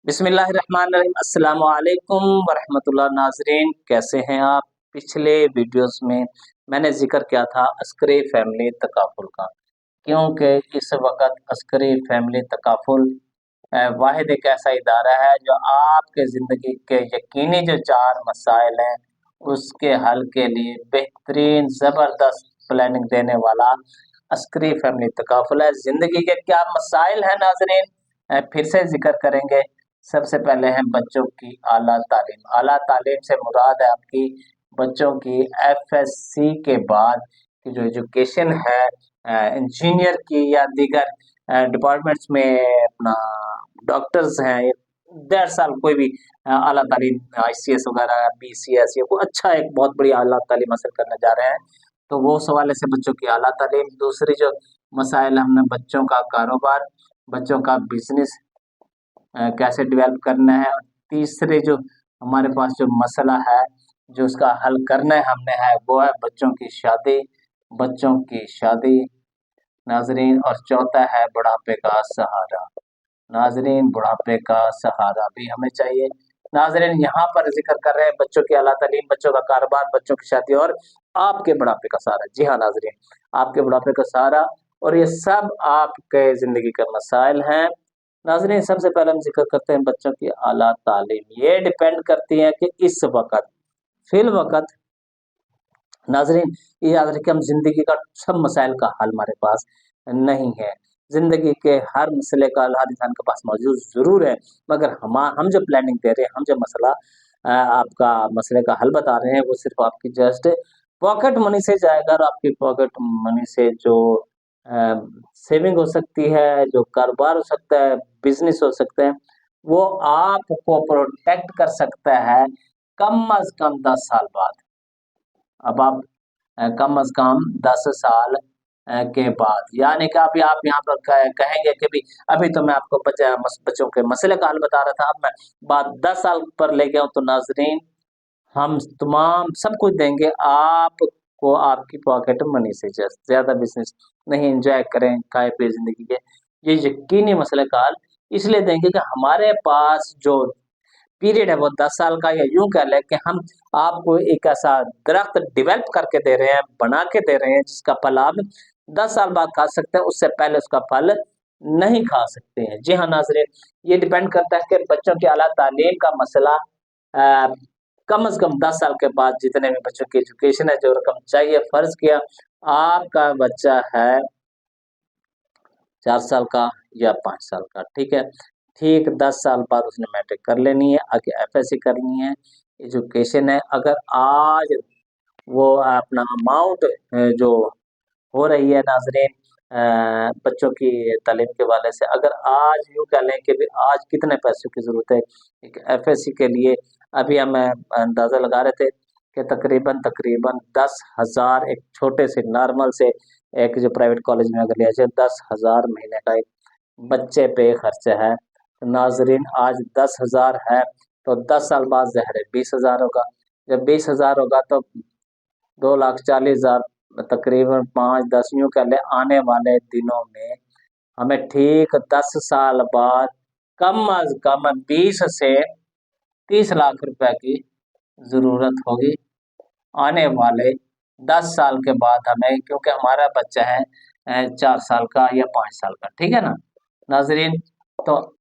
बिस्मिल्लाहिर्रहमानिर्रहीम अस्सलाम वालेकुम वरहमतुल्लाह। नाजरीन, कैसे हैं आप? पिछले वीडियोस में मैंने जिक्र किया था अस्करी फैमिली तकाफुल का, क्योंकि इस वक्त अस्करी फैमिली तकाफुल वाहिद एक ऐसा इदारा है जो आपके ज़िंदगी के यकीनी जो चार मसाइल हैं उसके हल के लिए बेहतरीन ज़बरदस्त प्लानिंग देने वाला अस्करी फैमिली तकाफुल है। ज़िंदगी के क्या मसाइल हैं नाजरीन, फिर से जिक्र करेंगे। सबसे पहले है बच्चों की आला तालीम। आला तालीम से मुराद है आपकी बच्चों की एफएससी के बाद की जो एजुकेशन है, इंजीनियर की या दीगर डिपार्टमेंट्स में अपना डॉक्टर्स हैं, 1.5 साल कोई भी आला तालीम आईसीएस वगैरह बीसीएस या कोई अच्छा एक बहुत बड़ी आला तालीम हासिल करने जा रहे हैं, तो वो उस हवाले से बच्चों की आला तालीम। दूसरी जो मसाइल हमने बच्चों का कारोबार, बच्चों का बिजनेस कैसे डेवलप करना है, और तीसरे जो हमारे पास जो मसला है जो उसका हल करना है हमने है वो है बच्चों की शादी, बच्चों की शादी नाजरीन। और चौथा है बुढ़ापे का सहारा। नाजरीन, बुढ़ापे का सहारा भी हमें चाहिए। नाजरीन, यहाँ पर जिक्र कर रहे हैं बच्चों की आला तालीम, बच्चों का कारोबार, बच्चों की शादी और आपके बुढ़ापे का सहारा। जी हाँ नाजरीन, आपके बुढ़ापे का सहारा, और ये सब आपके ज़िंदगी का मसाइल हैं। नाज़रीन, सबसे पहले हम ज़िक्र करते हैं बच्चों की आला तालीम। ये डिपेंड करती है कि इस वक़्त, फ़िल वक़्त नाज़रीन, ये याद रखें हम ज़िंदगी का सब मसाइल का हल हमारे पास नहीं है। ज़िंदगी के हर मसले का हल हर इंसान के पास मौजूद ज़रूर है, मगर हम जो प्लानिंग दे रहे हैं, हम जो मसला आपका मसले का हल बता रहे हैं, वो सिर्फ़ आपकी जस्ट पॉकेट मनी से जाएगा, और आपकी पॉकेट मनी से जो अ, सेविंग हो सकती है, जो कारोबार हो सकता है, बिज़नेस हो सकता है, वो आपको प्रोटेक्ट कर सकता है कम अज़ कम 10 साल बाद। अब आप कम अज़ कम 10 साल के बाद, यानी कि अभी आप यहाँ पर कहेंगे कि भी अभी तो मैं आपको बच्चों के मसले का हल बता रहा था, अब मैं बात 10 साल पर ले गया हूँ, तो नाज़रीन, हम तमाम सब कुछ देंगे आपको आपकी पॉकेट मनी से। जस्ट ज़्यादा बिज़नेस नहीं, एन्जॉय करें, खाए पिए ज़िंदगी के ये यकीनी मसले का हल इसलिए देंगे कि हमारे पास जो पीरियड है वो 10 साल का, या यूँ कह लें कि हम आपको एक ऐसा दरख्त डेवलप करके दे रहे हैं, बना के दे रहे हैं, जिसका फल आप 10 साल बाद खा सकते हैं, उससे पहले उसका फल नहीं खा सकते हैं। जी हाँ नाज़रीन, ये डिपेंड करता है कि बच्चों की आला तालीम का मसला कम से कम 10 साल के बाद जितने भी बच्चों की एजुकेशन है, जो रकम चाहिए, फ़र्ज़ किया आपका बच्चा है 4 साल का या 5 साल का, ठीक है? ठीक 10 साल बाद उसने मैट्रिक कर लेनी है, आगे एफएससी करनी है, एजुकेशन है। अगर आज वो अपना अमाउंट जो हो रही है नाज़रीन बच्चों की तालीम के हवाले से, अगर आज यूँ कह लें कि भी आज कितने पैसों की ज़रूरत है एक एफएससी के लिए, अभी हम अंदाज़ा लगा रहे थे कि तकरीबन तकरीबन 10,000 एक छोटे से नॉर्मल से एक जो प्राइवेट कॉलेज में अगर लिया जाए 10,000 महीने का एक बच्चे पे खर्चा है। तो नाज़रीन, आज 10,000 है, तो 10 साल बाद ज़ाहिर है 20,000 होगा। जब 20,000 होगा तो 2,40,000, तकरीबन 5-10 यूँ कह लें, आने वाले दिनों में हमें ठीक 10 साल बाद कम अज़ कम 20 से 30 लाख रुपए की ज़रूरत होगी। आने वाले 10 साल के बाद हमें, क्योंकि हमारा बच्चा है 4 साल का या 5 साल का, ठीक है ना नाज़रीन? तो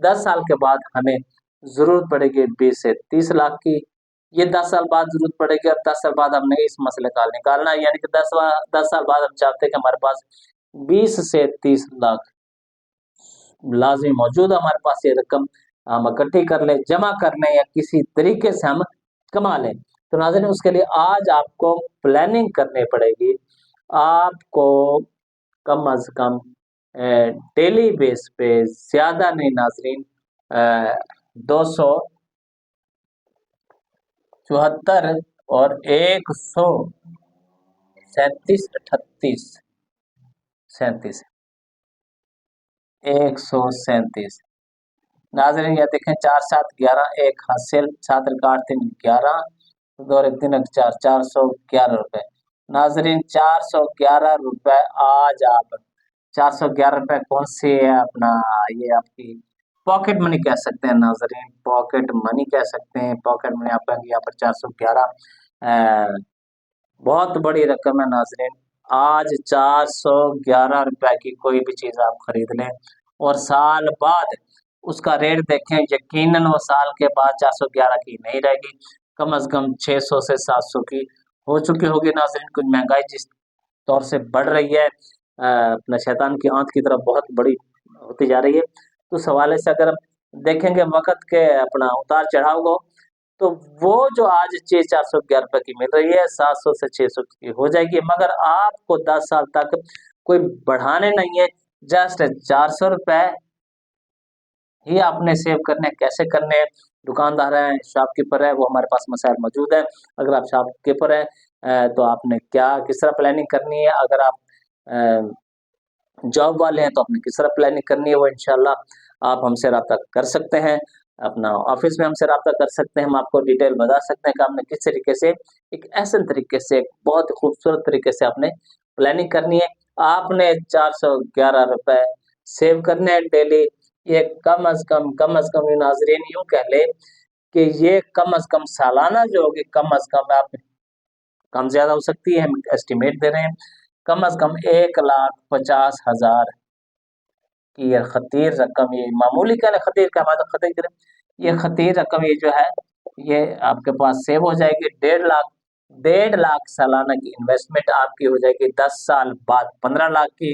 10 साल के बाद हमें ज़रूरत पड़ेगी 20 से 30 लाख की। ये 10 साल बाद ज़रूरत पड़ेगी, और 10 साल बाद हमने इस मसले का हल निकालना है, यानी कि 10 साल बाद हम चाहते हैं कि हमारे पास 20 से 30 लाख लाज़मी मौजूद है, हमारे पास ये रकम हम इकट्ठी कर लें, जमा कर लें, या किसी तरीके से हम कमा लें। तो नाज़रीन, उसके लिए आज आपको प्लानिंग करनी पड़ेगी। आपको कम अज़ कम डेली बेस पे, ज़्यादा नहीं नाज़रीन, 274 और 137 38 37 137 नाज़रीन, यह देखें 4-7-11, एक हासिल, 7 रिकॉर्ड 3 11, 2 और 3 4, 411 रुपए। नाज़रीन, 411 रुपए आज आप 411 रुपए कौन सी है अपना ये आपकी पॉकेट मनी कह सकते हैं नाजरीन, पॉकेट मनी कह सकते हैं। पॉकेट मनी आपका यहाँ पर 411 बहुत बड़ी रकम है नाजरीन। आज 411 रुपए की कोई भी चीज आप खरीद लें और साल बाद उसका रेट देखें, यकीनन वो साल के बाद 411 की नहीं रहेगी, कम अज कम 600 से 700 की हो चुकी होगी नाजरीन। कुछ महंगाई जिस तौर से बढ़ रही है, अपना शैतान की आंत की तरफ बहुत बड़ी होती जा रही है। तो उस हवाले से अगर हम देखेंगे वक्त के अपना उतार चढ़ाव को, तो वो जो आज चीज 411 रुपए की मिल रही है 700 से 600 की हो जाएगी, मगर आपको 10 साल तक कोई बढ़ाने नहीं है, जस्ट 400 रुपए ही आपने सेव करने हैं। कैसे करने हैं? दुकानदार है, शॉपकीपर है, वो हमारे पास मसाइल मौजूद है। अगर आप शॉपकीपर है तो आपने क्या किस तरह प्लानिंग करनी है, अगर आप जॉब वाले हैं तो आपने किस तरह प्लानिंग करनी है, वो इंशाल्लाह आप हमसे रब्ता कर सकते हैं, अपना ऑफिस में हमसे रब्ता कर सकते हैं। हम आपको डिटेल बता सकते हैं कि आपने किस तरीके से एक ऐसे तरीके से एक बहुत ही खूबसूरत तरीके से आपने प्लानिंग करनी है। आपने 411 रुपए सेव करने हैं डेली। ये कम अज कम नाजरीन यूं कह ले कि ये कम अज कम सालाना जो होगी, कम अज कम आप कम ज्यादा हो सकती है, हम एस्टिमेट दे रहे हैं, कम अज कम 1,50,000 की ये खतीर रकम, ये मामूली क्या है, खतीर का हमारा खतीर करें, ये खतीर रकम ये जो है ये आपके पास सेव हो जाएगी। 1.5 लाख सालाना की इन्वेस्टमेंट आपकी हो जाएगी 10 साल बाद 15 लाख की।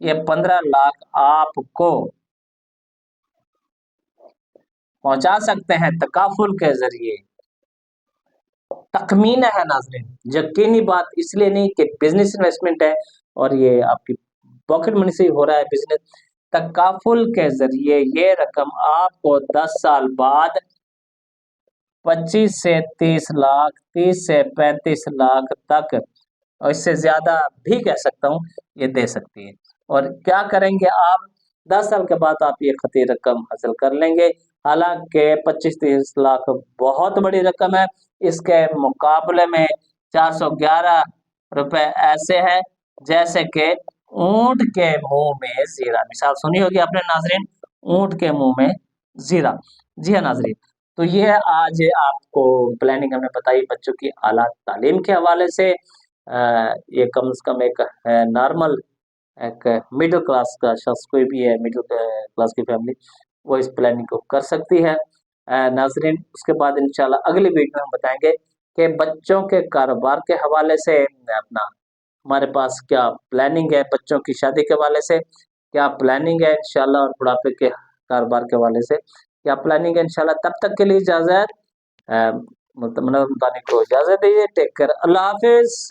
ये 15 लाख आपको पहुंचा सकते हैं तकाफुल के जरिए। तखमीना है नाजरीन, यकीनी बात इसलिए नहीं कि बिजनेस इन्वेस्टमेंट है और ये आपकी पॉकेट मनी से ही हो रहा है बिजनेस। तकाफुल के जरिए ये रकम आपको 10 साल बाद 25 से 30 लाख, 30 से 35 लाख तक और इससे ज्यादा भी कह सकता हूँ ये दे सकती है। और क्या करेंगे आप? 10 साल के बाद आप ये खतीर रकम हासिल कर लेंगे। हालांकि 25-30 लाख बहुत बड़ी रकम है, इसके मुकाबले में 411 रुपए ऐसे है जैसे कि ऊंट के मुंह में जीरा। मिसाल सुनी होगी आपने नाजरीन, ऊंट के मुंह में जीरा। जी हाँ नाजरीन, तो ये आज आपको प्लानिंग हमने बताई बच्चों की आला तालीम के हवाले से। ये कम से कम एक नॉर्मल एक मिडिल क्लास का शख्स, कोई भी है मिडिल क्लास की फैमिली, वो इस प्लानिंग को कर सकती है। नाजरीन, उसके बाद इंशाल्लाह अगली वीडियो में हम बताएंगे कि बच्चों के कारोबार के हवाले से अपना हमारे पास क्या प्लानिंग है, बच्चों की शादी के हवाले से क्या प्लानिंग है इंशाल्लाह, और बुढ़ापे के कारोबार के हवाले से क्या प्लानिंग है इंशाल्लाह। तब तक के लिए इजाजत, मतलब को इजाजत दीजिए। टेक केयर, अल्लाह हाफिज।